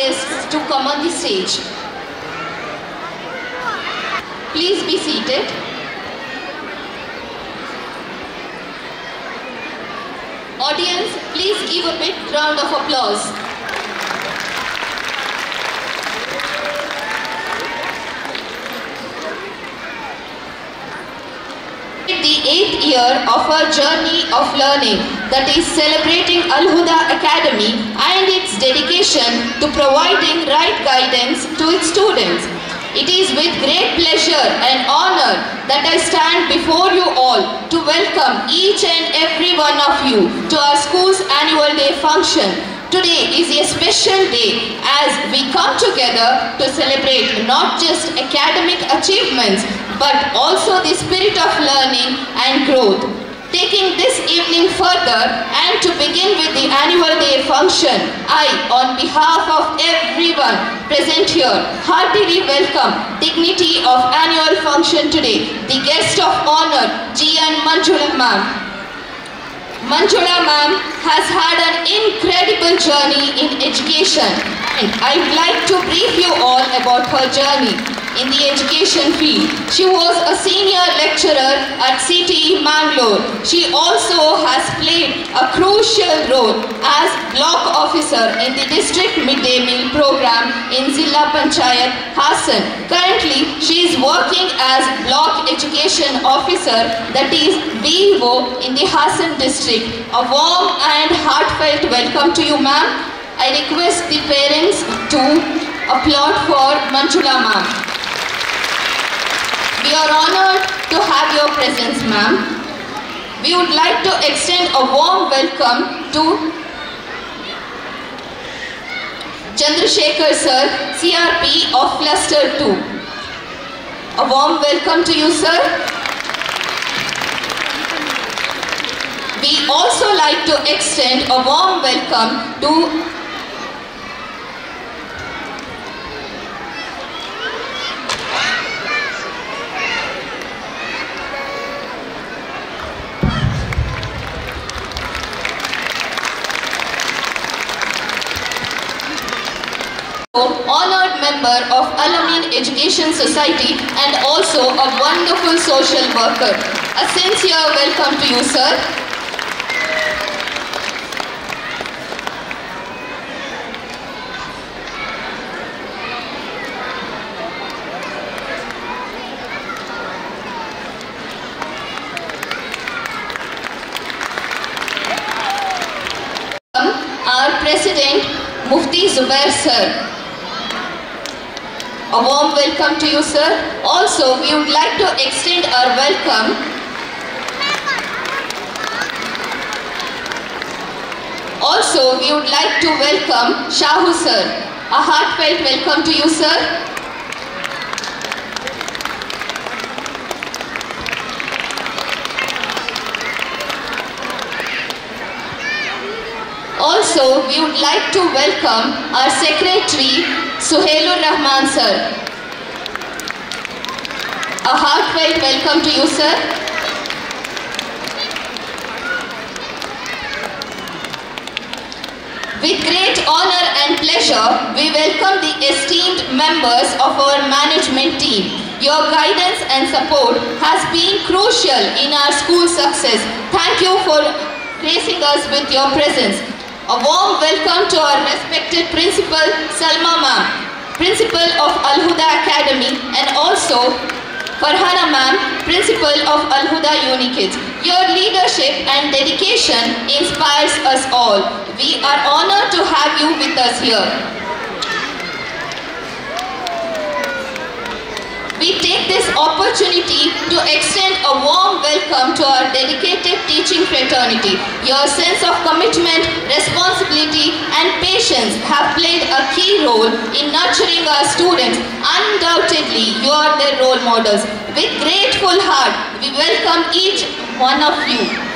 guests to come on the stage. Please be seated. Audience, please give a big round of applause. The 8th year of our journey of learning, that is celebrating Al Huda Academy and its dedication to providing right guidance to its students. It is with great pleasure and honor that I stand before you all to welcome each and every one of you to our school's annual day function. Today is a special day as we come together to celebrate not just academic achievements but also the spirit of learning and growth. Taking this evening further and to begin with the annual day function, I, on behalf of everyone present here, heartily welcome dignity of annual function today, the guest of honor, G.N. Manjula ma'am. Manjula ma'am has had an incredible journey in education, and I would like to brief you all about her journey in the education field. She was a senior lecturer at CTE Mangalore. She also has played a crucial role as block officer in the district midday meal program in Zilla Panchayat, Hassan. Currently, she is working as block education officer, that is BEO, in the Hassan district. A warm and heartfelt welcome to you, ma'am. I request the parents to applaud for Manjula ma'am. We are honored to have your presence, ma'am. We would like to extend a warm welcome to Chandrasekhar sir, CRP of Cluster 2. A warm welcome to you, sir. We also like to extend a warm welcome to honored member of Al-Amin Education Society and also a wonderful social worker. A sincere welcome to you, sir. Our President, Mufti Zubair sir. A warm welcome to you, sir. Also, we would like to extend our welcome to welcome Shahu sir. A heartfelt welcome to you, sir. Also, we would like to welcome our Secretary, Suhailur Rahman sir. A heartfelt welcome to you, sir. With great honor and pleasure, we welcome the esteemed members of our management team. Your guidance and support has been crucial in our school success. Thank you for gracing us with your presence. A warm welcome to our respected Principal Salma ma'am, Principal of Al Huda Academy, and also Farhana ma'am, Principal of Al Huda Unikids. Your leadership and dedication inspires us all. We are honored to have you with us here. We take this opportunity to extend a warm welcome to our dedicated teaching fraternity. Your sense of commitment, responsibility and patience have played a key role in nurturing our students. Undoubtedly, you are their role models. With grateful heart, we welcome each one of you.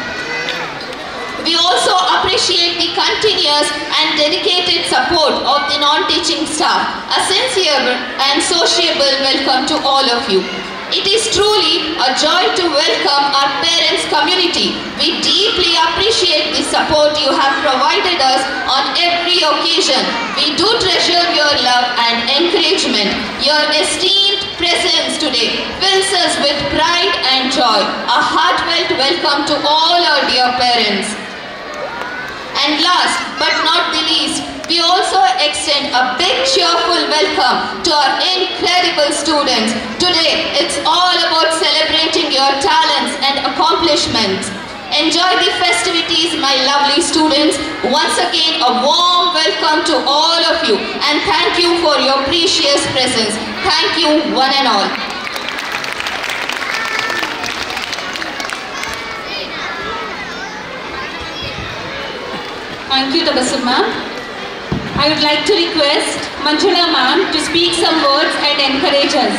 We also appreciate the continuous and dedicated support of the non-teaching staff. A sincere and sociable welcome to all of you. It is truly a joy to welcome our parents' community. We deeply appreciate the support you have provided us on every occasion. We do treasure your encouragement. Your esteemed presence today fills us with pride and joy. A heartfelt welcome to all our dear parents. And last but not the least, we also extend a big cheerful welcome to our incredible students. Today, it's all about celebrating your talents and accomplishments. Enjoy the festivities, my lovely students. Once again, a warm welcome to all of you and thank you for your precious presence. Thank you, one and all. Thank you, Tabassum ma'am. I would like to request Manjula ma'am to speak some words and encourage us.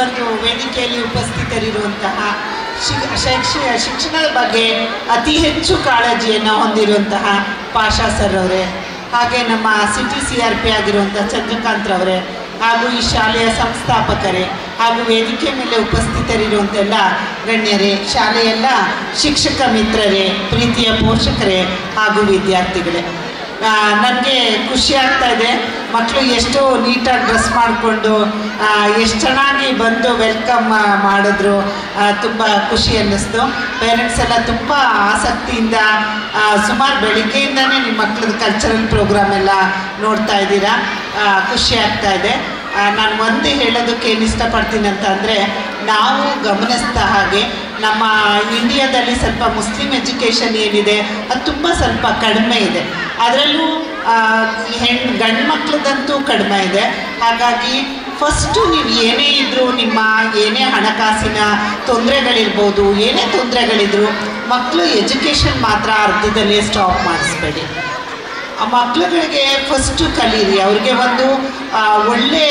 ಒಂದು ವೇದಿಕೆಯಲ್ಲಿ ಉಪಸ್ಥಿತರಿರುವಂತಹ ಶಿಕ್ಷಣದ ಬಗ್ಗೆ ಅತಿ ಹೆಚ್ಚು ಕಾಳಜಿಯನ್ನು ಹೊಂದಿರುವಂತಹ Pasha sir ಅವರೇ, ಹಾಗೆ ನಮ್ಮ ಸಿಟಿ CRP ಆಗಿರುವಂಥ ಚಂದ್ರಕಾಂತ್ ರವರೇ, ಹಾಗೂ ಈ ಶಾಲೆಯ ಸಂಸ್ಥಾಪಕರೇ, ಹಾಗೂ ವೇದಿಕೆ ಮೇಲೆ ಉಪಸ್ಥಿತರಿರುವಂಥ ಎಲ್ಲ ಗಣ್ಯರೇ, ಶಾಲೆಯೆಲ್ಲ ಶಿಕ್ಷಕ ಮಿತ್ರರೇ, ಪ್ರೀತಿಯ ಪೋಷಕರೇ ಹಾಗೂ ವಿದ್ಯಾರ್ಥಿಗಳೇ, ನನಗೆ ಖುಷಿ ಆಗ್ತಾ ಇದೆ. ಮಕ್ಕಳು ಎಷ್ಟು ನೀಟಾಗಿ ಡ್ರೆಸ್ ಮಾಡಿಕೊಂಡು ಎಷ್ಟು ಚೆನ್ನಾಗಿ ಬಂದು ವೆಲ್ಕಮ್ ಮಾಡಿದ್ರು. ತುಂಬ ಖುಷಿ ಅನ್ನಿಸ್ತು. ಪೇರೆಂಟ್ಸ್ ಎಲ್ಲ ತುಂಬ ಆಸಕ್ತಿಯಿಂದ ಸುಮಾರು ಬೆಳಿಗ್ಗೆಯಿಂದನೇ ನಿಮ್ಮ ಮಕ್ಕಳದ್ದು ಕಲ್ಚರಲ್ ಪ್ರೋಗ್ರಾಮ್ ಎಲ್ಲ ನೋಡ್ತಾ ಇದ್ದೀರಾ. ಖುಷಿ ಆಗ್ತಾ ಇದೆ. ನಾನು ಒಂದೇ ಹೇಳೋದಕ್ಕೆ ಏನು ಇಷ್ಟಪಡ್ತೀನಿ ಅಂತ ಅಂದರೆ, ನಾವು ಗಮನಿಸ್ತಾ ಹಾಗೆ ನಮ್ಮ ಇಂಡಿಯಾದಲ್ಲಿ ಸ್ವಲ್ಪ ಮುಸ್ಲಿಂ ಎಜುಕೇಷನ್ ಏನಿದೆ ಅದು ತುಂಬ ಸ್ವಲ್ಪ ಕಡಿಮೆ ಇದೆ. ಅದರಲ್ಲೂ ಗಂಡು ಮಕ್ಕಳದಂತೂ ಕಡಿಮೆ ಇದೆ. ಹಾಗಾಗಿ ಫಸ್ಟು ನೀವು ಏನೇ ಇದ್ದರೂ, ನಿಮ್ಮ ಏನೇ ಹಣಕಾಸಿನ ತೊಂದರೆಗಳಿರ್ಬೋದು, ಏನೇ ತೊಂದರೆಗಳಿದ್ರು, ಮಕ್ಕಳು ಎಜುಕೇಷನ್ ಮಾತ್ರ ಅರ್ಧದಲ್ಲೇ ಸ್ಟಾಪ್ ಮಾಡಿಸ್ಬೇಡಿ. ಆ ಮಕ್ಕಳುಗಳಿಗೆ ಫಸ್ಟು ಕಲೀರಿ. ಅವ್ರಿಗೆ ಒಂದು ಒಳ್ಳೆ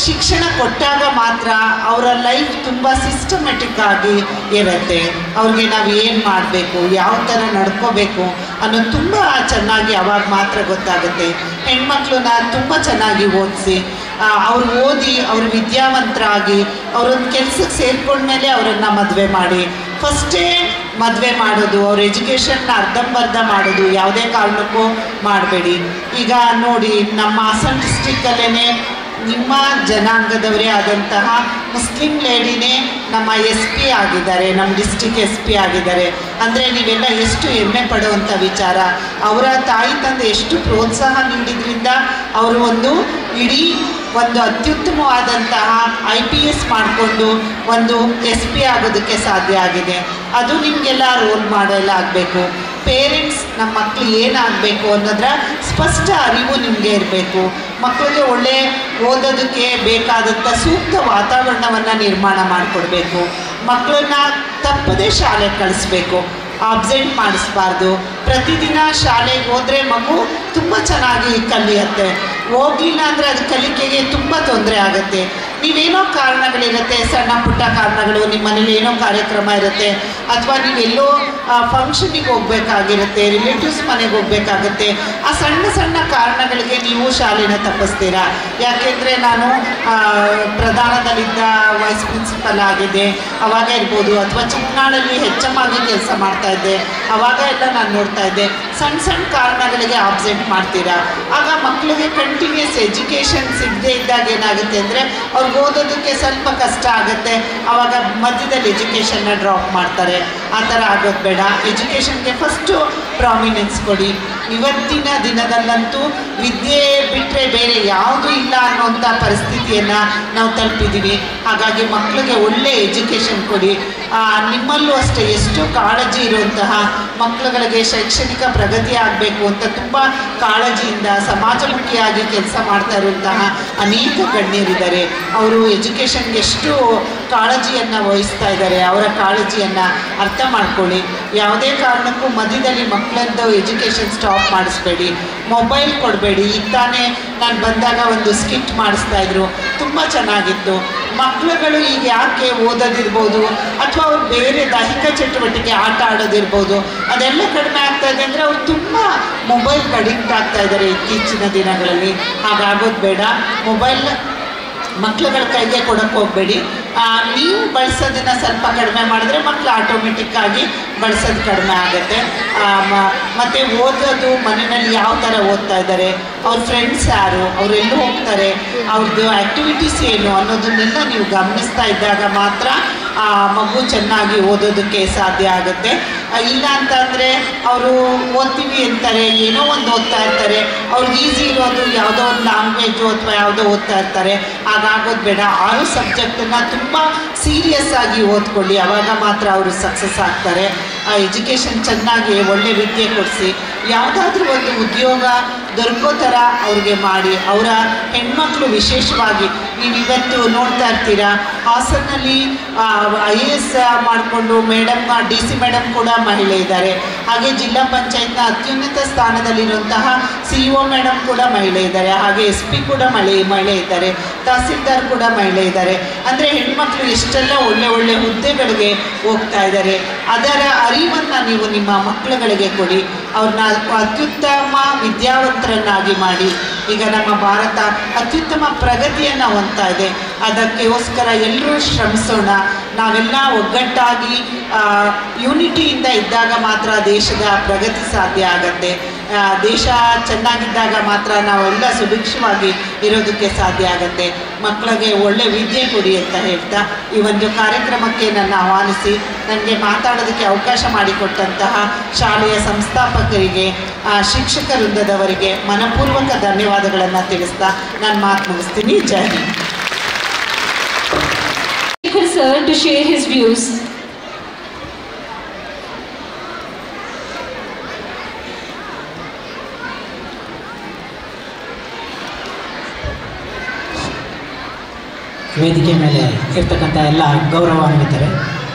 ಶಿಕ್ಷಣ ಕೊಟ್ಟಾಗ ಮಾತ್ರ ಅವರ ಲೈಫ್ ತುಂಬ ಸಿಸ್ಟಮೆಟಿಕ್ ಆಗಿ ಇರುತ್ತೆ. ಅವ್ರಿಗೆ ನಾವು ಏನು ಮಾಡಬೇಕು, ಯಾವ ಥರ ನಡ್ಕೋಬೇಕು ಅನ್ನೋದು ತುಂಬ ಚೆನ್ನಾಗಿ ಅವಾಗ ಮಾತ್ರ ಗೊತ್ತಾಗುತ್ತೆ. ಹೆಣ್ಮಕ್ಳನ್ನ ತುಂಬ ಚೆನ್ನಾಗಿ ಓದಿಸಿ, ಅವ್ರು ಓದಿ ಅವರು ವಿದ್ಯಾವಂತರಾಗಿ ಅವರೊಂದು ಕೆಲಸಕ್ಕೆ ಸೇರ್ಕೊಂಡ್ಮೇಲೆ ಅವರನ್ನು ಮದುವೆ ಮಾಡಿ. ಫಸ್ಟೇ ಮದುವೆ ಮಾಡೋದು, ಅವ್ರ ಎಜುಕೇಷನ್ನ ಅರ್ಧಂಬರ್ಧ ಮಾಡೋದು ಯಾವುದೇ ಕಾರಣಕ್ಕೂ ಮಾಡಬೇಡಿ. ಈಗ ನೋಡಿ, ನಮ್ಮ ಹಾಸನ ಡಿಸ್ಟಿಕ್ಕಲ್ಲೇ ನಿಮ್ಮ ಜನಾಂಗದವರೇ ಆದಂತಹ ಮುಸ್ಲಿಂ ಲೇಡಿನೇ ನಮ್ಮ SP ಆಗಿದ್ದಾರೆ, ನಮ್ಮ ಡಿಸ್ಟಿಕ್ SP ಆಗಿದ್ದಾರೆ. ಅಂದರೆ ನೀವೆಲ್ಲ ಎಷ್ಟು ಹೆಮ್ಮೆ ಪಡುವಂಥ ವಿಚಾರ. ಅವರ ತಾಯಿ ತಂದೆ ಎಷ್ಟು ಪ್ರೋತ್ಸಾಹ ನೀಡಿದ್ರಿಂದ ಅವರು ಒಂದು ಅತ್ಯುತ್ತಮವಾದಂತಹ IPS ಮಾಡಿಕೊಂಡು ಒಂದು SP ಆಗೋದಕ್ಕೆ ಸಾಧ್ಯ ಆಗಿದೆ. ಅದು ನಿಮಗೆಲ್ಲ ರೋಲ್ ಮಾಡೆಲ್ ಆಗಬೇಕು. ಪೇರೆಂಟ್ಸ್ ನಮ್ಮ ಮಕ್ಕಳು ಏನಾಗಬೇಕು ಅನ್ನೋದರ ಸ್ಪಷ್ಟ ಅರಿವು ನಿಮಗೆ ಇರಬೇಕು. ಮಕ್ಕಳಿಗೆ ಒಳ್ಳೆ ಓದೋದಕ್ಕೆ ಬೇಕಾದಂಥ ಸೂಕ್ತ ವಾತಾವರಣವನ್ನು ನಿರ್ಮಾಣ ಮಾಡಿಕೊಡ್ಬೇಕು. ಮಕ್ಕಳನ್ನ ತಪ್ಪದೇ ಶಾಲೆಗೆ ಕಳಿಸ್ಬೇಕು, ಆಬ್ಸೆಂಟ್ ಮಾಡಿಸ್ಬಾರ್ದು. ಪ್ರತಿದಿನ ಶಾಲೆಗೆ ಹೋದರೆ ಮಗು ತುಂಬ ಚೆನ್ನಾಗಿ ಕಲಿಯುತ್ತೆ. ಹೋಗಲಿಲ್ಲ ಅಂದರೆ ಅದು ಕಲಿಕೆಗೆ ತುಂಬ ತೊಂದರೆ ಆಗುತ್ತೆ. ನೀವೇನೋ ಕಾರಣಗಳಿರುತ್ತೆ, ಸಣ್ಣ ಪುಟ್ಟ ಕಾರಣಗಳು, ನಿಮ್ಮ ಮನೇಲಿ ಏನೋ ಕಾರ್ಯಕ್ರಮ ಇರುತ್ತೆ, ಅಥವಾ ನೀವೆಲ್ಲೋ ಫಂಕ್ಷನಿಗೆ ಹೋಗಬೇಕಾಗಿರುತ್ತೆ, ರಿಲೇಟಿವ್ಸ್ ಮನೆಗೆ ಹೋಗಬೇಕಾಗುತ್ತೆ. ಆ ಸಣ್ಣ ಸಣ್ಣ ಕಾರಣಗಳಿಗೆ ನೀವು ಶಾಲೆನ ತಪ್ಪಿಸ್ತೀರಾ. ಯಾಕೆಂದರೆ ನಾನು ಪ್ರಧಾನದಲ್ಲಿದ್ದ ವೈಸ್ ಪ್ರಿನ್ಸಿಪಲ್ ಆಗಿದೆ ಅವಾಗ ಇರ್ಬೋದು, ಅಥವಾ ಚಿಕ್ಕನಾಳಲ್ಲಿ HM ಆಗಿ ಕೆಲಸ ಮಾಡ್ತಾಯಿದ್ದೆ, ಅವಾಗ ಎಲ್ಲ ನಾನು ನೋಡ್ತಾ ಇದ್ದೆ. ಸಣ್ಣ ಸಣ್ಣ ಕಾರಣಗಳಿಗೆ ಆಬ್ಸೆಂಟ್ ಮಾಡ್ತೀರಾ. ಆಗ ಮಕ್ಕಳಿಗೆ ಕಂಟಿನ್ಯೂಸ್ ಎಜುಕೇಷನ್ ಸಿಗದೇ ಇದ್ದಾಗ ಏನಾಗುತ್ತೆ ಅಂದರೆ ಅವ್ರಿಗೆ ಓದೋದಕ್ಕೆ ಸ್ವಲ್ಪ ಕಷ್ಟ ಆಗುತ್ತೆ. ಆವಾಗ ಮಧ್ಯದಲ್ಲಿ ಎಜುಕೇಷನ್ನ ಡ್ರಾಪ್ ಮಾಡ್ತಾರೆ. ಆ ಥರ ಆಗೋದು ಬೇಡ. ಎಜುಕೇಷನ್ಗೆ ಫಸ್ಟು ಪ್ರಾಮಿನೆನ್ಸ್ ಕೊಡಿ. ಇವತ್ತಿನ ದಿನದಲ್ಲಂತೂ ವಿದ್ಯೆ ಬಿಟ್ಟರೆ ಬೇರೆ ಯಾವುದೂ ಇಲ್ಲ ಅನ್ನೋಂಥ ಪರಿಸ್ಥಿತಿಯನ್ನು ನಾವು ತಲುಪಿದ್ದೀವಿ. ಹಾಗಾಗಿ ಮಕ್ಕಳಿಗೆ ಒಳ್ಳೆ ಎಜುಕೇಷನ್ ಕೊಡಿ. ನಿಮ್ಮಲ್ಲೂ ಅಷ್ಟೇ ಎಷ್ಟು ಕಾಳಜಿ ಇರುವಂತಹ ಮಕ್ಕಳುಗಳಿಗೆ ಶೈಕ್ಷಣಿಕ ಪ್ರಗತಿ ಆಗಬೇಕು ಅಂತ ತುಂಬ ಕಾಳಜಿಯಿಂದ ಸಮಾಜಮುಖಿಯಾಗಿ ಕೆಲಸ ಮಾಡ್ತಾ ಇರುವಂತಹ ಅನೇಕ ಗಣ್ಯರಿದ್ದಾರೆ. ಅವರು ಎಜುಕೇಷನ್ಗೆ ಎಷ್ಟು ಕಾಳಜಿಯನ್ನು ವಹಿಸ್ತಾ ಇದ್ದಾರೆ. ಅವರ ಕಾಳಜಿಯನ್ನು ಅರ್ಥ ಮಾಡ್ಕೊಳ್ಳಿ. ಯಾವುದೇ ಕಾರಣಕ್ಕೂ ಮಧ್ಯದಲ್ಲಿ ಮಕ್ಕಳದ್ದು ಎಜುಕೇಷನ್ ಸ್ಟಾಪ್ ಮಾಡಿಸ್ಬೇಡಿ. ಮೊಬೈಲ್ ಕೊಡಬೇಡಿ. ಈಗ ತಾನೇ ನಾನು ಬಂದಾಗ ಒಂದು ಸ್ಕಿಟ್ ಮಾಡಿಸ್ತಾಯಿದ್ರು, ತುಂಬ ಚೆನ್ನಾಗಿತ್ತು. ಮಕ್ಕಳುಗಳು ಈಗ ಯಾಕೆ ಓದೋದಿರ್ಬೋದು, ಅಥವಾ ಅವ್ರು ಬೇರೆ ದೈಹಿಕ ಚಟುವಟಿಕೆ ಆಟ ಆಡೋದಿರ್ಬೋದು, ಅದೆಲ್ಲ ಕಡಿಮೆ ಆಗ್ತಾ ಇದೆ ಅಂದರೆ ಅವ್ರು ತುಂಬ ಮೊಬೈಲ್ಗೆ ಅಡಿಕ್ಟ್ ಆಗ್ತಾ ಇದ್ದಾರೆ ಇತ್ತೀಚಿನ ದಿನಗಳಲ್ಲಿ. ಹಾಗಾಗೋದು ಬೇಡ. ಮೊಬೈಲ್ ಮಕ್ಕಳುಗಳ ಕೈಗೆ ಕೊಡೋಕ್ಕೆ ಹೋಗಬೇಡಿ. ನೀವು ಬಳಸೋದನ್ನು ಸ್ವಲ್ಪ ಕಡಿಮೆ ಮಾಡಿದ್ರೆ ಮಕ್ಕಳು ಆಟೋಮೆಟಿಕ್ಕಾಗಿ ಬಳಸೋದು ಕಡಿಮೆ ಆಗುತ್ತೆ. ಮತ್ತು ಓದೋದು ಮನೆಯಲ್ಲಿ ಯಾವ ಥರ ಓದ್ತಾ ಇದ್ದಾರೆ, ಅವ್ರ ಫ್ರೆಂಡ್ಸ್ ಯಾರು, ಅವರೆಲ್ಲೂ ಹೋಗ್ತಾರೆ, ಅವ್ರದ್ದು ಆ್ಯಕ್ಟಿವಿಟೀಸ್ ಏನು ಅನ್ನೋದನ್ನೆಲ್ಲ ನೀವು ಗಮನಿಸ್ತಾ ಇದ್ದಾಗ ಮಾತ್ರ ಆ ಮಗು ಚೆನ್ನಾಗಿ ಓದೋದಕ್ಕೆ ಸಾಧ್ಯ ಆಗುತ್ತೆ. ಇಲ್ಲ ಅಂತಂದರೆ ಅವರು ಓದ್ತೀವಿ ಅಂತಾರೆ, ಏನೋ ಒಂದು ಓದ್ತಾ ಇರ್ತಾರೆ, ಅವ್ರಿಗೆ ಈಸಿ ಇರೋದು ಯಾವುದೋ ಒಂದು ಲ್ಯಾಂಗ್ವೇಜು ಅಥವಾ ಯಾವುದೋ ಓದ್ತಾ ಇರ್ತಾರೆ. ಹಾಗಾಗೋದು ಬೇಡ. 6 ಸಬ್ಜೆಕ್ಟನ್ನು ತುಂಬ ಸೀರಿಯಸ್ ಆಗಿ ಓದ್ಕೊಳ್ಳಿ, ಆವಾಗ ಮಾತ್ರ ಅವರು ಸಕ್ಸಸ್ ಆಗ್ತಾರೆ. ಎಜುಕೇಷನ್ ಚೆನ್ನಾಗಿ ಒಳ್ಳೆ ವಿದ್ಯೆ ಕೊಡಿಸಿ, ಯಾವುದಾದ್ರೂ ಒಂದು ಉದ್ಯೋಗ ದೊರಕೋ ಥರ ಅವ್ರಿಗೆ ಮಾಡಿ. ಅವರ ಹೆಣ್ಮಕ್ಳು ವಿಶೇಷವಾಗಿ ನೀವು ಇವತ್ತು ನೋಡ್ತಾ ಇರ್ತೀರಾ, ಹಾಸನಲ್ಲಿ IAS ಮಾಡಿಕೊಂಡು ಮೇಡಮ್ DC ಮೇಡಮ್ ಕೂಡ ಮಹಿಳೆ ಇದ್ದಾರೆ. ಹಾಗೆ ಜಿಲ್ಲಾ ಪಂಚಾಯತ್ನ ಅತ್ಯುನ್ನತ ಸ್ಥಾನದಲ್ಲಿರುವಂತಹ CEO ಮೇಡಮ್ ಕೂಡ ಮಹಿಳೆ ಇದ್ದಾರೆ. ಹಾಗೆ SP ಕೂಡ ಮಹಿಳೆ ಇದ್ದಾರೆ, ತಹಸೀಲ್ದಾರ್ ಕೂಡ ಮಹಿಳೆ ಇದ್ದಾರೆ. ಅಂದರೆ ಹೆಣ್ಮಕ್ಳು ಎಷ್ಟೆಲ್ಲ ಒಳ್ಳೆ ಒಳ್ಳೆ ಹುದ್ದೆಗಳಿಗೆ ಹೋಗ್ತಾ ಇದ್ದಾರೆ. ಅದರ ಅರಿವನ್ನು ನೀವು ನಿಮ್ಮ ಮಕ್ಕಳುಗಳಿಗೆ ಕೊಡಿ, ಅವ್ರನ್ನ ಅತ್ಯುತ್ತಮ ವಿದ್ಯಾವಂತರನ್ನಾಗಿ ಮಾಡಿ. ಈಗ ನಮ್ಮ ಭಾರತ ಅತ್ಯುತ್ತಮ ಪ್ರಗತಿಯನ್ನು ಹೊಂದ್ತಾ ಇದೆ. ಅದಕ್ಕೋಸ್ಕರ ಎಲ್ಲರೂ ಶ್ರಮಿಸೋಣ. ನಾವೆಲ್ಲ ಒಗ್ಗಟ್ಟಾಗಿ ಯೂನಿಟಿಯಿಂದ ಇದ್ದಾಗ ಮಾತ್ರ ದೇಶದ ಪ್ರಗತಿ ಸಾಧ್ಯ ಆಗತ್ತೆ. ದೇಶ ಚೆನ್ನಾಗಿದ್ದಾಗ ಮಾತ್ರ ನಾವೆಲ್ಲ ಸುಭಿಕ್ಷವಾಗಿ ಇರೋದಕ್ಕೆ ಸಾಧ್ಯ ಆಗುತ್ತೆ. ಮಕ್ಕಳಿಗೆ ಒಳ್ಳೆ ವಿದ್ಯೆ ಕೊಡಿ ಅಂತ ಹೇಳ್ತಾ ಈ ಒಂದು ಕಾರ್ಯಕ್ರಮಕ್ಕೆ ನನ್ನ ಆಹ್ವಾನಿಸಿ ನನಗೆ ಮಾತಾಡೋದಕ್ಕೆ ಅವಕಾಶ ಮಾಡಿಕೊಟ್ಟಂತಹ ಶಾಲೆಯ ಸಂಸ್ಥಾಪಕರಿಗೆ, ಶಿಕ್ಷಕ ವೃಂದದವರಿಗೆ ಮನಪೂರ್ವಕ ಧನ್ಯವಾದಗಳನ್ನು ತಿಳಿಸ್ತಾ ನಾನು ಮಾತು ಮುಗಿಸ್ತೀನಿ. ಜೈ Hind. Sir, to share his views. ವೇದಿಕೆ ಮೇಲೆ ಇರ್ತಕ್ಕಂಥ ಎಲ್ಲ ಗೌರವಾನ್ವಿತರೆ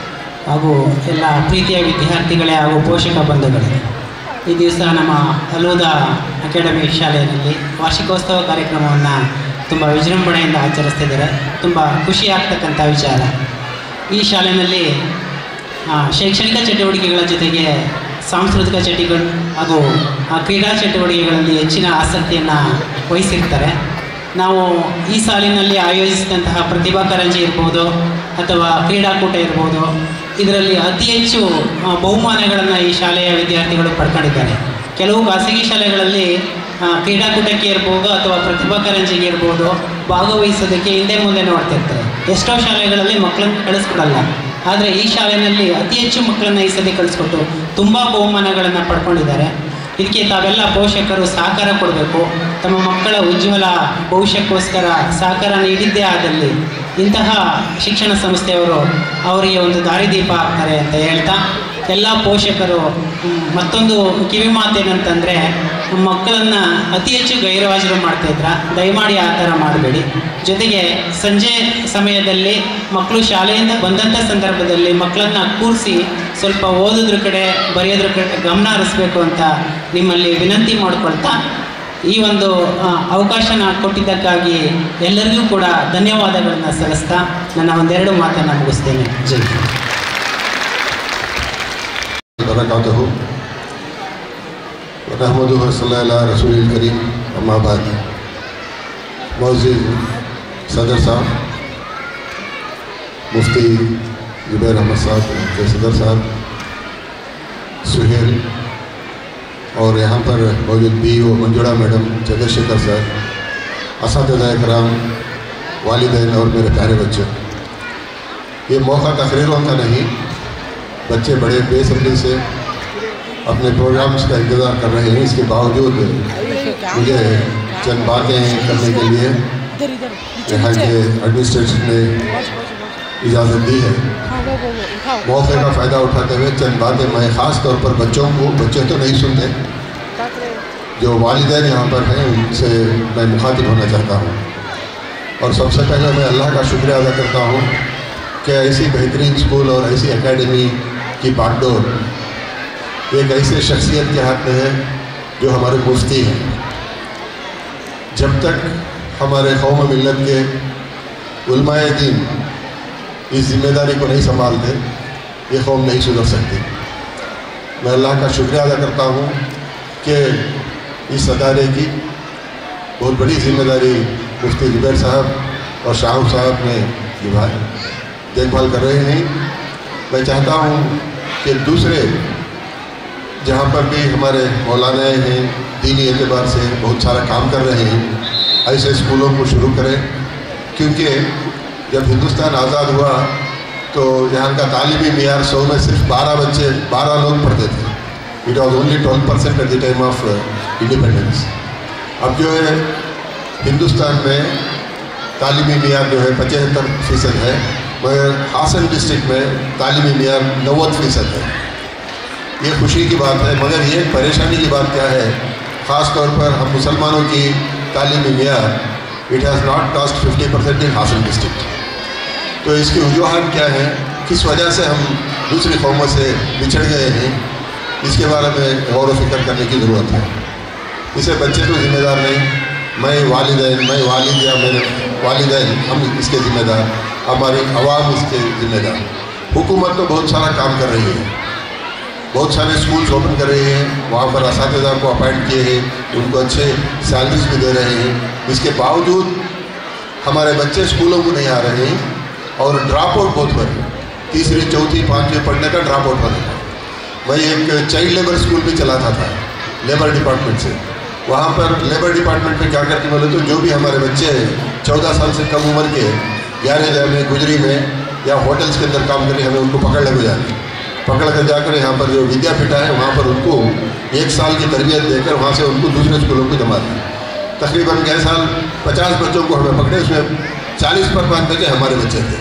ಹಾಗೂ ಎಲ್ಲ ಪ್ರೀತಿಯ ವಿದ್ಯಾರ್ಥಿಗಳೇ ಹಾಗೂ ಪೋಷಕ ಬಂಧುಗಳೇ, ಈ ದಿವಸ ನಮ್ಮ ಅಲೋದಾ ಅಕಾಡೆಮಿ ಶಾಲೆಯಲ್ಲಿ ವಾರ್ಷಿಕೋತ್ಸವ ಕಾರ್ಯಕ್ರಮವನ್ನು ತುಂಬ ವಿಜೃಂಭಣೆಯಿಂದ ಆಚರಿಸ್ತಿದ್ದಾರೆ. ತುಂಬ ಖುಷಿ ಆಗ್ತಕ್ಕಂಥ ವಿಚಾರ. ಈ ಶಾಲೆಯಲ್ಲಿ ಶೈಕ್ಷಣಿಕ ಚಟುವಟಿಕೆಗಳ ಜೊತೆಗೆ ಸಾಂಸ್ಕೃತಿಕ ಚಟುವಟಿಕೆಗಳು ಹಾಗೂ ಕ್ರೀಡಾ ಚಟುವಟಿಕೆಗಳಲ್ಲಿ ಹೆಚ್ಚಿನ ಆಸಕ್ತಿಯನ್ನು ವಹಿಸಿರ್ತಾರೆ. ನಾವು ಈ ಸಾಲಿನಲ್ಲಿ ಆಯೋಜಿಸಿದಂತಹ ಪ್ರತಿಭಾ ಕಾರಂಜಿ ಇರ್ಬೋದು ಅಥವಾ ಕ್ರೀಡಾಕೂಟ ಇರ್ಬೋದು, ಇದರಲ್ಲಿ ಅತಿ ಹೆಚ್ಚು ಬಹುಮಾನಗಳನ್ನು ಈ ಶಾಲೆಯ ವಿದ್ಯಾರ್ಥಿಗಳು ಪಡ್ಕೊಂಡಿದ್ದಾರೆ. ಕೆಲವು ಖಾಸಗಿ ಶಾಲೆಗಳಲ್ಲಿ ಕ್ರೀಡಾಕೂಟಕ್ಕೆ ಇರ್ಬೋದು ಅಥವಾ ಪ್ರತಿಭಾ ಕಾರಂಜಿಗೆ ಇರ್ಬೋದು ಭಾಗವಹಿಸೋದಕ್ಕೆ ಹಿಂದೆ ಮುಂದೆ ನೋಡ್ತಿರ್ತಾರೆ. ಎಷ್ಟೋ ಶಾಲೆಗಳಲ್ಲಿ ಮಕ್ಕಳನ್ನು ಕಳಿಸ್ಕೊಡಲ್ಲ. ಆದರೆ ಈ ಶಾಲೆಯಲ್ಲಿ ಅತಿ ಹೆಚ್ಚು ಮಕ್ಕಳನ್ನು ಈ ಸತಿ ಕಳಿಸ್ಕೊಟ್ಟು ತುಂಬ ಬಹುಮಾನಗಳನ್ನು ಪಡ್ಕೊಂಡಿದ್ದಾರೆ. ಇದಕ್ಕೆ ತಾವೆಲ್ಲ ಪೋಷಕರು ಸಹಕಾರ ಕೊಡಬೇಕು. ತಮ್ಮ ಮಕ್ಕಳ ಉಜ್ವಲ ಭವಿಷ್ಯಕ್ಕೋಸ್ಕರ ಸಹಕಾರ ನೀಡಿದ್ದೇ ಆದಲ್ಲಿ ಇಂತಹ ಶಿಕ್ಷಣ ಸಂಸ್ಥೆಯವರು ಅವರಿಗೆ ಒಂದು ದಾರಿದೀಪ ಆಗ್ತಾರೆ ಅಂತ ಹೇಳ್ತಾ, ಎಲ್ಲ ಪೋಷಕರು ಮತ್ತೊಂದು ಕಿವಿ ಮಾತೇನಂತಂದರೆ, ಮಕ್ಕಳನ್ನು ಅತಿ ಹೆಚ್ಚು ಗೈರುಹಾಜರು ಮಾಡ್ತಾಯಿದ್ರ, ದಯಮಾಡಿ ಆ ಥರ ಮಾಡಬೇಡಿ. ಜೊತೆಗೆ ಸಂಜೆ ಸಮಯದಲ್ಲಿ ಮಕ್ಕಳು ಶಾಲೆಯಿಂದ ಬಂದಂಥ ಸಂದರ್ಭದಲ್ಲಿ ಮಕ್ಕಳನ್ನು ಕೂರಿಸಿ ಸ್ವಲ್ಪ ಓದೋದ್ರ ಕಡೆ ಬರೆಯೋದ್ರ ಕಡೆ ಗಮನ ಹರಿಸ್ಬೇಕು ಅಂತ ನಿಮ್ಮಲ್ಲಿ ವಿನಂತಿ ಮಾಡಿಕೊಳ್ತಾ, ಈ ಒಂದು ಅವಕಾಶನ ಕೊಟ್ಟಿದ್ದಕ್ಕಾಗಿ ಎಲ್ಲರಿಗೂ ಕೂಡ ಧನ್ಯವಾದಗಳನ್ನು ಸಲ್ಲಿಸ್ತಾ ನನ್ನ ಒಂದೆರಡು ಮಾತನ್ನು ಮುಗಿಸ್ತೇನೆ. ಜೈ बरकातहू रहमतुहु सल्लल्लाहु रसूलिल करीम अम्मा बाद। मौजूद सदर साहब, मुफ्ती जुबैर अहमद साहब के सदर साहब, सुहेल, और यहाँ पर मौजूद BO मंजुड़ा मैडम, चंद्रशेखर सर, असातिज़ा कराम, वालिदैन और मेरे प्यारे बच्चे, ये मौका तकरीरों का नहीं, बच्चे बड़े बेसब्री से अपने प्रोग्राम्स का इंतज़ार कर रहे हैं। इसके बावजूद मुझे चंद बातें करने के लिए यहाँ के एडमिनिस्ट्रेशन ने इजाज़त दी है। मौके का फ़ायदा उठाते हुए चंद बातें मैं ख़ास तौर पर बच्चों को, बच्चे तो नहीं सुनते, जो वालिदैन यहाँ पर हैं उनसे मैं मुखातिब होना चाहता हूँ। और सबसे पहले मैं अल्लाह का शुक्रिया अदा करता हूँ कि ऐसी बेहतरीन स्कूल और ऐसी एकेडमी की बागडोर एक ऐसे शख्सियत के हाथ में है जो हमारे मुफ्ती हैं। जब तक हमारे कौम मिल्लत के उलमाए दीन इस जिम्मेदारी को नहीं संभालते, ये कौम नहीं सुधर सकती। मैं अल्लाह का शुक्रिया अदा करता हूँ कि इस अदारे की बहुत बड़ी जिम्मेदारी मुफ्ती जुबैर साहब और शाह साहब ने निभाई, देखभाल कर रहे हैं। मैं चाहता हूँ कि दूसरे जहाँ पर भी हमारे मौलाना हैं दीनी एतबार से बहुत सारा काम कर रहे हैं, ऐसे स्कूलों को शुरू करें, क्योंकि जब हिंदुस्तान आज़ाद हुआ तो यहाँ का तालीमी मियार 100 में सिर्फ 12 लोग पढ़ते थे। It was only 12% at the time of independence. अब जो है हिंदुस्तान में तालीमी मियार जो है 75% है, मगर हासन डिस्ट्रिक्ट में तालीमी मियार 90% है। ये खुशी की बात है, मगर ये परेशानी की बात क्या है, ख़ास तौर पर हम मुसलमानों की तालीमी मियार it has not tossed 50% in Hassan district. तो इसकी वजूहात क्या है, किस वजह से हम दूसरी कौमों से बिछड़ गए हैं, इसके बारे में गौर व फिक्र करने की ज़रूरत है। इसे बच्चे तो जिम्मेदार नहीं, मैं वालिद या मेरे वालिदैन हम इसके ज़िम्मेदार, हमारी आवाम इसके ज़िम्मेदार। हुकूमत तो बहुत सारा काम कर रही है, बहुत सारे स्कूल्स ओपन कर रही हैं, वहाँ पर असातिज़ा को अपॉइंट किए हैं, उनको अच्छे सैलरीज भी दे रहे हैं। इसके बावजूद हमारे बच्चे स्कूलों को नहीं आ रहे हैं और ड्रॉप आउट बहुत हो रहे हैं। 3री, 4th, 5वीं पढ़ने का ड्रॉप आउट होने का। मैं एक चाइल्ड लेबर स्कूल भी चलाता था लेबर डिपार्टमेंट से। वहाँ पर लेबर डिपार्टमेंट में क्या करते बोले तो जो भी हमारे बच्चे 14 साल से कम उम्र के ग्यारह में, गुजरी में या होटल्स के अंदर काम करें, हमें उनको पकड़ने को जाते, पकड़ कर जाकर यहाँ पर जो विद्यापीठ है वहाँ पर उनको 1 साल की तरबियत देकर वहाँ से उनको दूसरे स्कूलों को जमा दिया। तकरीबन गए साल 50 बच्चों को हमें पकड़े, उसमें 40% बच्चे हमारे बच्चे थे।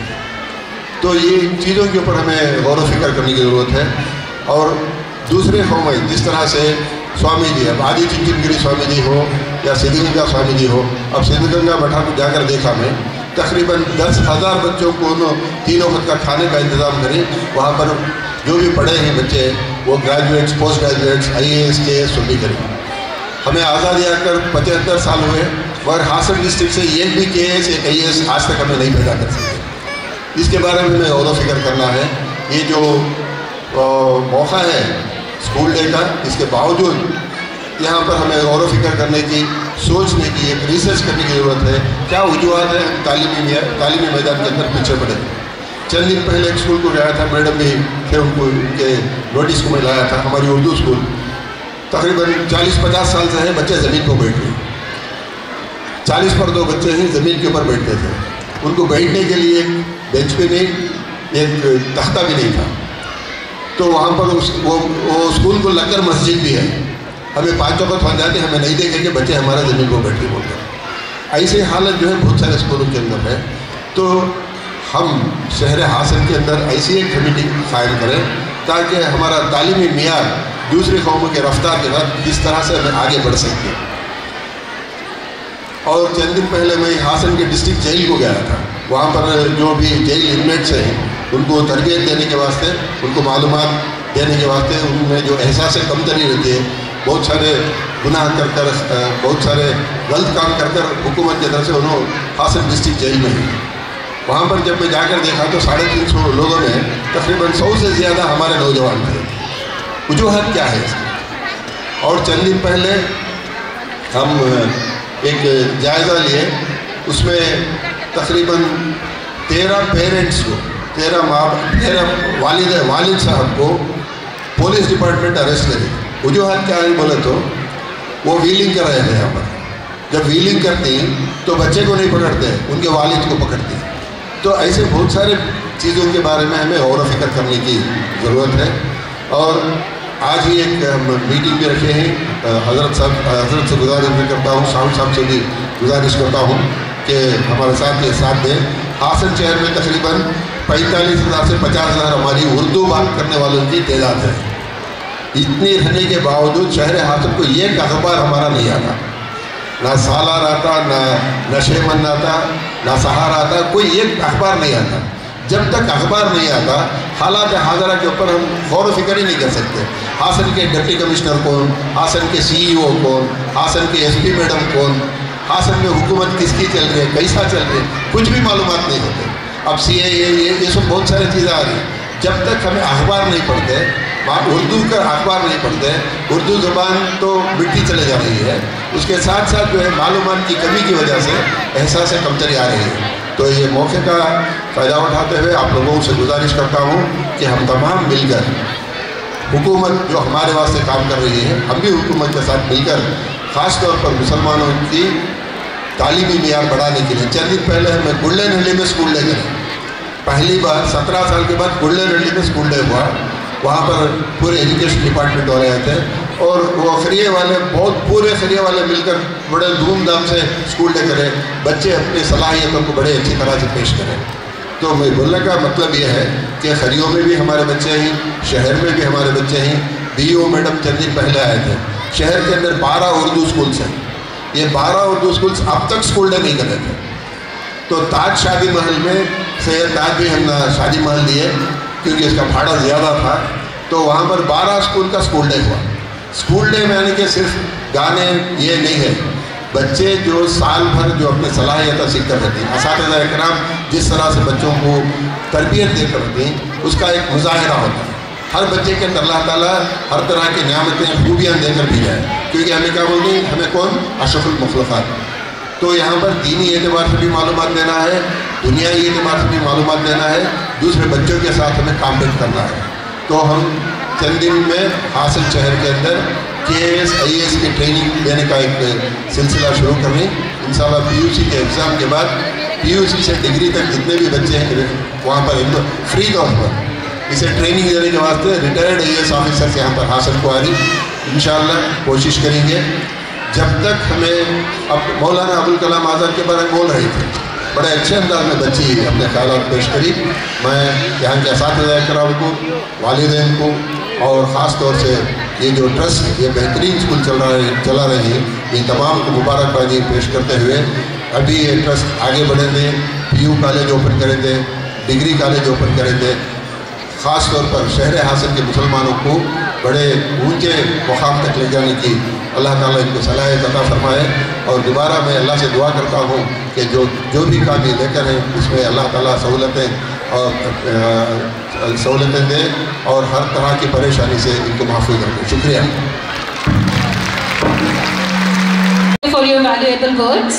तो ये चीज़ों के ऊपर हमें गौर व फिक्र करने की ज़रूरत है। और दूसरे कौमें जिस तरह से स्वामी जी, अब आदि चिंतनगिरी स्वामी जी हो या सिद्धगंगा स्वामी जी हो, अब सिद्धगंगा मठा को जाकर देखा मैं, तकरीबन 10,000 बच्चों को 3 वक्त का खाने का इंतज़ाम करें। वहाँ पर जो भी पढ़े हैं बच्चे वो graduates, post graduates, IAS, KS सभी करें। हमें आज़ादी आकर 75 साल हुए, मगर हासन डिस्ट्रिक्ट से एक भी KS, एक IAS आज तक हमें नहीं पैदा कर सके। इसके बारे में हमें गौर व फिक्र करना है। ये जो मौका है स्कूल डे का, इसके बावजूद यहाँ पर हमें गौर व फिक्र करने की, सोचने की, एक रिसर्च करने की ज़रूरत है। क्या वजूहत है तालीमी मैदान के अंदर पीछे पड़े। चंद दिन पहले एक स्कूल को गया था, मैडम भी थे, उनको उनके नोटिस को मैं लाया था। हमारी उर्दू स्कूल तकरीबन 40-50 साल से है, बच्चे ज़मीन पर बैठ गए। 40 पर 2 बच्चे हैं ज़मीन के ऊपर बैठते थे, उनको बैठने के लिए एक बेंच पे नहीं, एक तख्ता भी नहीं था। तो वहाँ पर वो स्कूल को लगकर मस्जिद भी है। हमें 5 वक्त बन जाते, हमें नहीं देखे कि बच्चे हमारा ज़मीन पर बैठ के बोलते हैं। ऐसी हालत जो है बहुत सारे स्कूलों के अंदर है। तो हम शहर हासन के अंदर ऐसी एक कमेटी कायम करें ताकि हमारा तालीमी मियार दूसरी कौमों के रफ्तार के साथ किस तरह से हमें आगे बढ़ सकते। और चंद दिन पहले मैं हासन के डिस्ट्रिक्ट जेल को गया था। वहाँ पर जो भी जेल इनमेट्स हैं उनको तरबियत देने के वास्ते, उनको मालूमात देने के वास्ते, उनमें जो एहसास कमतरी रहती है, बहुत सारे गुनाह कर बहुत सारे गलत काम कर हुकूमत की तरफ से उन्होंने हासन डिस्ट्रिक्ट जेल में है। वहाँ पर जब मैं जाकर देखा तो 350 लोगों में तकरीबन 100 से ज़्यादा हमारे नौजवान थे। वजूहत क्या है इसकी। और चंद दिन पहले हम एक जायज़ा लिए, उसमें तकरीबन 13 पेरेंट्स को, 13 वालिद साहब को पुलिस डिपार्टमेंट अरेस्ट करी। वजूहत क्या है बोले तो वो व्हीलिंग कर रहे थे यहाँ पर। जब व्हीलिंग करती तो बच्चे को नहीं पकड़ते, उनके वालिद को पकड़ती। तो ऐसे बहुत सारे चीज़ों के बारे में हमें गौर व फिक्र करने की ज़रूरत है। और आज ही एक मीटिंग भी रखे हैं, हज़रत से गुजारिश भी करता हूँ, साहब साहब से भी गुजारिश करता हूँ कि हमारे साथ ये साथ दें। हासन शहर में तकरीबन 45,000 से 50,000 हमारी उर्दू बात करने वालों की तादाद है। इतनी रहने के बावजूद शहर हासन को एक अखबार हमारा नहीं आता, ना सालार आता, ना नशेमन आता, ना सहारा आता, कोई एक अखबार नहीं आता। जब तक अखबार नहीं आता हालात हाजरा के ऊपर हम गौर व फिक्र ही नहीं कर सकते। हासन के डिप्टी कमिश्नर कौन, हासन के CEO कौन, हासन के SP मैडम कौन, हासन में हुकूमत किसकी चल रही है, कैसा चल रही है, कुछ भी मालूमात नहीं होते। अब CAA ये सब बहुत सारी चीज़ें आ रही हैं। जब तक हमें अखबार नहीं पढ़ते, उर्दू का अखबार नहीं पढ़ते, उर्दू ज़बान तो मिटती चले जा रही है। उसके साथ साथ जो है मालूमात की कमी की वजह से एहसास कमतरी आ रही है। तो ये मौके का फ़ायदा उठाते हुए आप लोगों से गुजारिश करता हूँ कि हम तमाम मिलकर हुकूमत जो हमारे वास्ते काम कर रही है, हम भी हुकूमत के साथ मिलकर ख़ास तौर पर मुसलमानों की तालीमी मियार बढ़ाने के लिए, चंद दिन पहले हमें गुल्लेनहल्ली में स्कूल डे करें। पहली बार 17 साल के बाद गुल्लेनहल्ली में स्कूल डे हुआ। वहाँ पर पूरे एजुकेशन डिपार्टमेंट हो रहे थे और वो खरिये वाले बहुत पूरे खरिये वाले मिलकर बड़े धूमधाम से स्कूल डे करें, बच्चे अपनी सलाहियतों को बड़े अच्छी तरह से पेश करें। तो मैं बोलने का मतलब ये है कि खरियों में भी हमारे बच्चे हैं, शहर में भी हमारे बच्चे हैं। BO मैडम चंद दिन पहले आए थे। शहर के अंदर 12 उर्दू स्कूल्स हैं। ये 12 उर्दू स्कूल्स अब तक स्कूल डे नहीं कर रहे थे। तो ताज शादी महल में सैयद ताज भी हमने शादी महल दिए क्योंकि इसका भाड़ा ज़्यादा था, तो वहाँ पर 12 स्कूल का स्कूल डे हुआ। स्कूल डे में यानी कि सिर्फ गाने ये नहीं है, बच्चे जो साल भर जो अपने सलाहियत सीखकर रहते हैं, असातिज़ा इकराम जिस तरह से बच्चों को तरबियत देकर रहते हैं, उसका एक मुजाहिरा होता है। हर बच्चे के अंदर अल्लाह ताला हर तरह की नियामतें खूबियाँ देकर भी जाए, क्योंकि हमें क्या बोलते हैं, हमें कौन अशरफुल मखलूक़ात। तो यहाँ पर दीनी एतबार से भी मालूमात देना है, दुनियाई एतबार से भी मालूमात देना है, दूसरे बच्चों के साथ हमें कामयाब करना है। तो हम चंद दिन में हासिल शहर के अंदर KAS IAS की ट्रेनिंग देने का एक सिलसिला शुरू कर रहे हैं। इंशाल्लाह PUC के एग्ज़ाम के बाद PUC से डिग्री तक जितने भी बच्चे हैं वहाँ पर फ्री तौर पर इसे ट्रेनिंग देने के वास्ते रिटायर्ड IAS ऑफिसर से यहाँ पर हासिल को आ रही। इंशाल्लाह कोशिश करेंगे। जब तक हमें अब मौलाना अबुल कलाम आज़ाद के बारे में बोल रहे थे, बड़े अच्छे अंदाज में बच्ची अपने ख्यालात पेश करी। मैं यहाँ के असातिज़ा इकराम को, वालिदैन को और ख़ास तौर से ये जो ट्रस्ट ये बेहतरीन स्कूल चला रही है, इन तमाम को मुबारकबादी पेश करते हुए अभी ये ट्रस्ट आगे बढ़े थे, PU कॉलेज ओपन करे थे, डिग्री कॉलेज ओपन करे थे। ख़ास तौर पर शहर हासिल के मुसलमानों को बड़े ऊंचे मुकाम तक ले जाने की अल्लाह ताला इनको सलाहियत अता फरमाए। और दोबारा मैं अल्लाह से दुआ करता हूँ कि जो भी काम ये लेकर हैं इसमें अल्लाह ताला सहूलतें दे और हर तरह की परेशानी से इनको महफूज रखें। शुक्रिया। For your valuable words.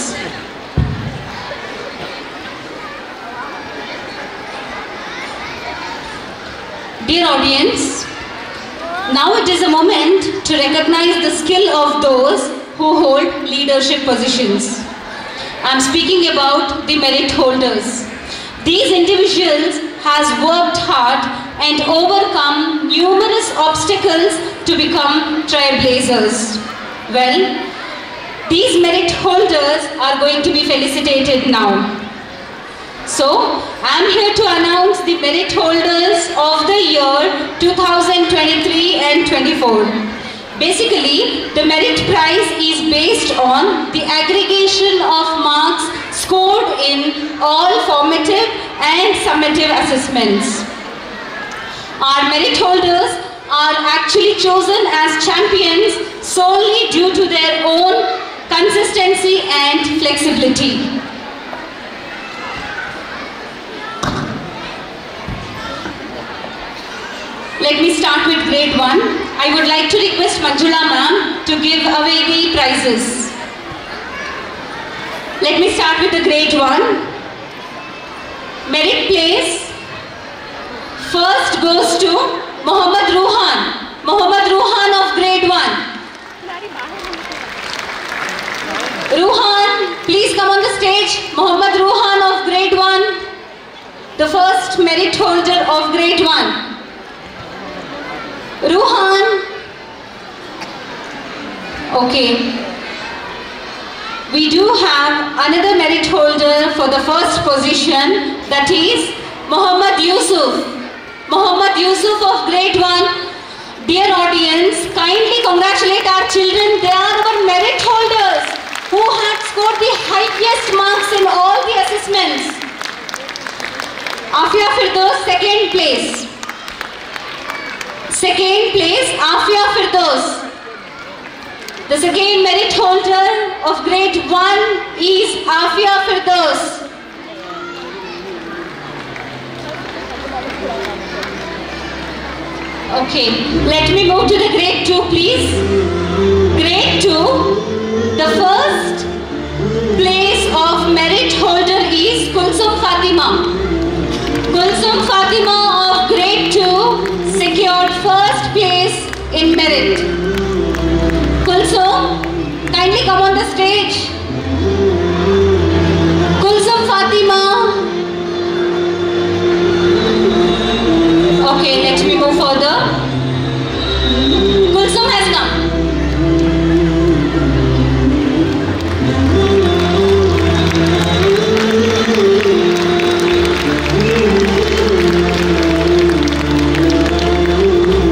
Dear audience, now it is a moment to recognize the skill of those who hold leadership positions. I am speaking about the merit holders. These individuals has worked hard and overcome numerous obstacles to become trailblazers. Well, these merit holders are going to be felicitated now. So, I am here to announce the merit holders of the year 2023 and 24. Basically, the merit prize is based on the aggregation of marks scored in all formative and summative assessments. Our merit holders are actually chosen as champions solely due to their own consistency and flexibility. Let me start with grade 1. I would like to request Manjula ma'am to give away the prizes. Let me start with the grade 1. Merit place first goes to Mohammad Ruhan. Mohammad Ruhan of grade 1. Ruhan, please come on the stage. Mohammad Ruhan of grade 1. The first merit holder of grade 1. Ruhan. Okay. We do have another merit holder for the first position, that is Mohammad Yusuf. Mohammad Yusuf of grade 1. Dear audience, kindly congratulate our children. They are our merit holders who had scored the highest marks in all the assessments. Afia Firdaus, second place. Second place, Afia Firdaus. The second merit holder of grade 1 is Afia Firdaus. Okay, let me move to the grade 2, please. Grade 2, the first place of merit holder is Kulsum Fatima. Kulsum Fatima of grade 2 secured first place in merit. Kulsum, kindly come on the stage. Kulsum Fatima. Okay, let me move further. Kulsum has come.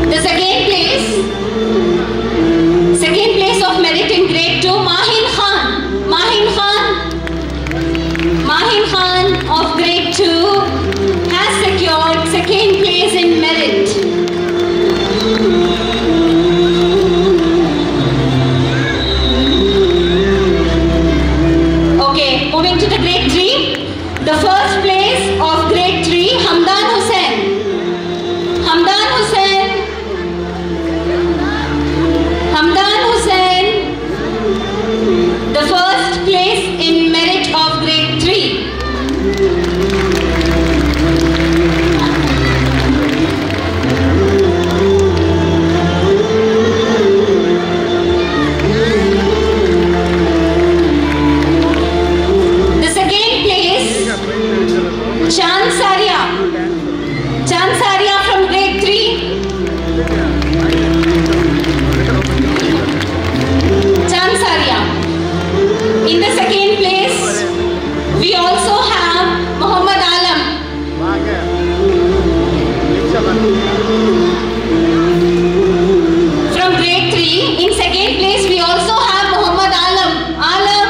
The second place of merit in grade 2, Mahin Khan. Mahin Khan of grade 2 has secured second place in merit. Okay, moving to the grade 3. The first place of grade 3, Hamdan Hussain. Hamdan Hussain. Hamdan Hussain. The first place in merit of grade 3. The second place, Chand Saria. Chand Saria from grade 3. Chand Saria. In the second place, we also have Muhammad Alam. From grade 3, in second place, we also have Muhammad Alam. Alam.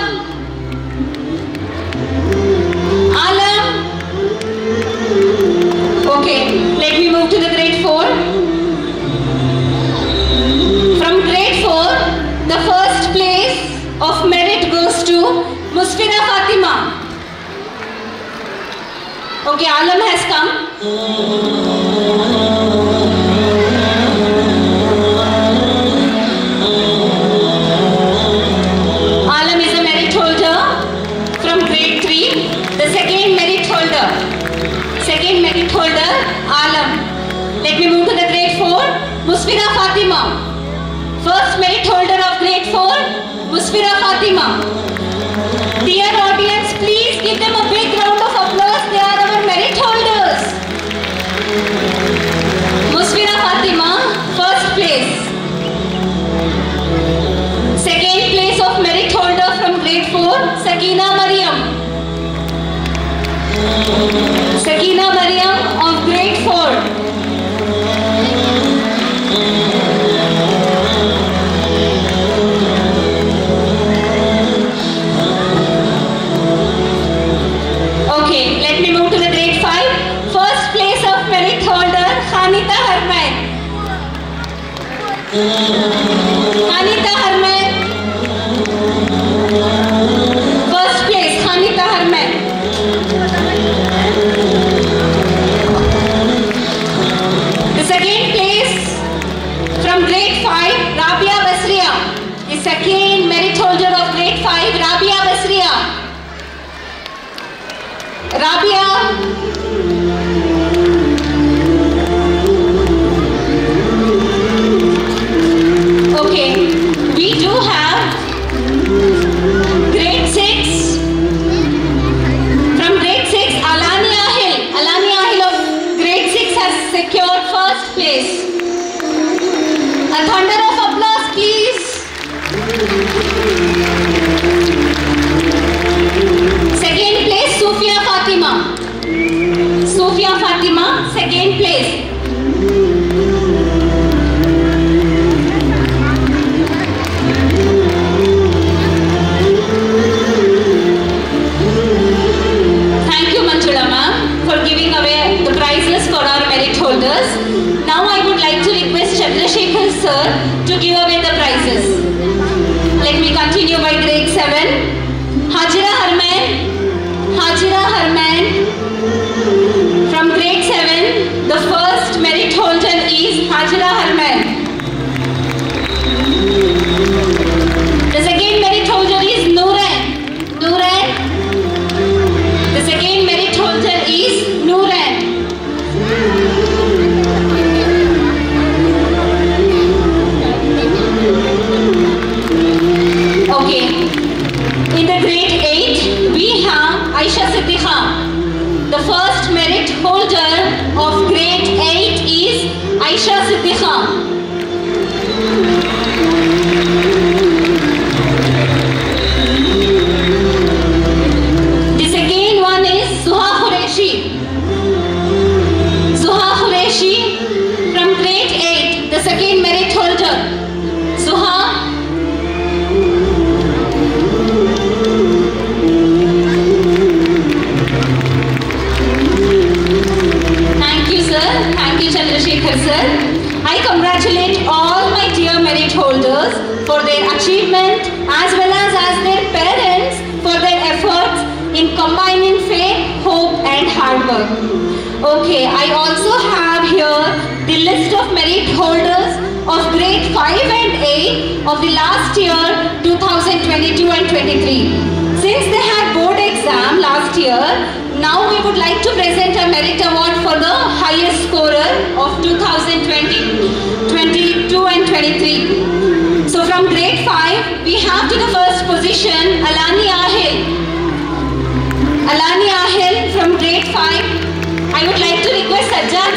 Okay, let me move to the grade 4. From grade 4, the first place of merit goes to Musfira Fatima. Okay, Alam has come. Alam is a merit holder from grade 3. The second merit holder, Alam. Let me move to the grade 4, Musfira Fatima. First merit holder of grade 4, Musfira Fatima. Dear audience, please give them a big round of applause. They are our merit holders. Musfira Fatima, first place. Second place of merit holder from grade 4, Sakina Mariam. Sakina Mariam of grade 4. Okay, let me move to the grade 5. First place of merit holder, Khanita Harman. Khanita Harman. First place, Khanita Harman. The second place from grade 5, Rabia Basriya. The second merit holder of grade 5, Rabia Basriya. Rabia. Okay, we do have grade 6. From grade 6, Alania Hill. Alania Hill of grade 6 has secured first place. A thunder of applause, please. Second place, Sufia Fatima. Sufia Fatima, second place. Thank you, Manjula ma'am, for giving away the prizes for our merit holders. Now I would like to request Chandrasekhar sir to give away the prizes. Let me continue by grade 7. Hajira Harman. Hajira Harman. From grade 7, the first merit holder is Hajira Harman. The second merit holder is Nooran. The second merit holder is Nooran. holder of grade 8 is Aisha Siddiqa. The second one is Suha Qureshi. Suha Qureshi from grade 8, the second merit holder. Suha. Thank you, sir. Thank you, Chandrasekhar, sir. I congratulate all my dear merit holders for their achievement as well as their parents for their efforts in combining faith, hope and hard work. Okay, I also have here the list of merit holders of grade 5 and 8 of the last year 2022 and 23. Since they had board exam last year, now we would like to present a merit award for the highest scorer of 2020, 22 and 23. So from grade 5, we have to the first position Alani Ahil. Alani Ahil from grade 5. I would like to request Sajjad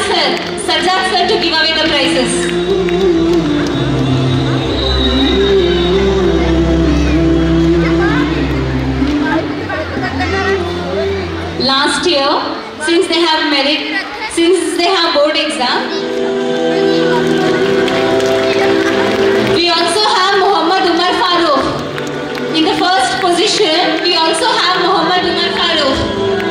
sir to give away the prizes. Last year, since they have board exam, we also have Muhammad Umar Farooq. In the first position, we also have Muhammad Umar Farooq.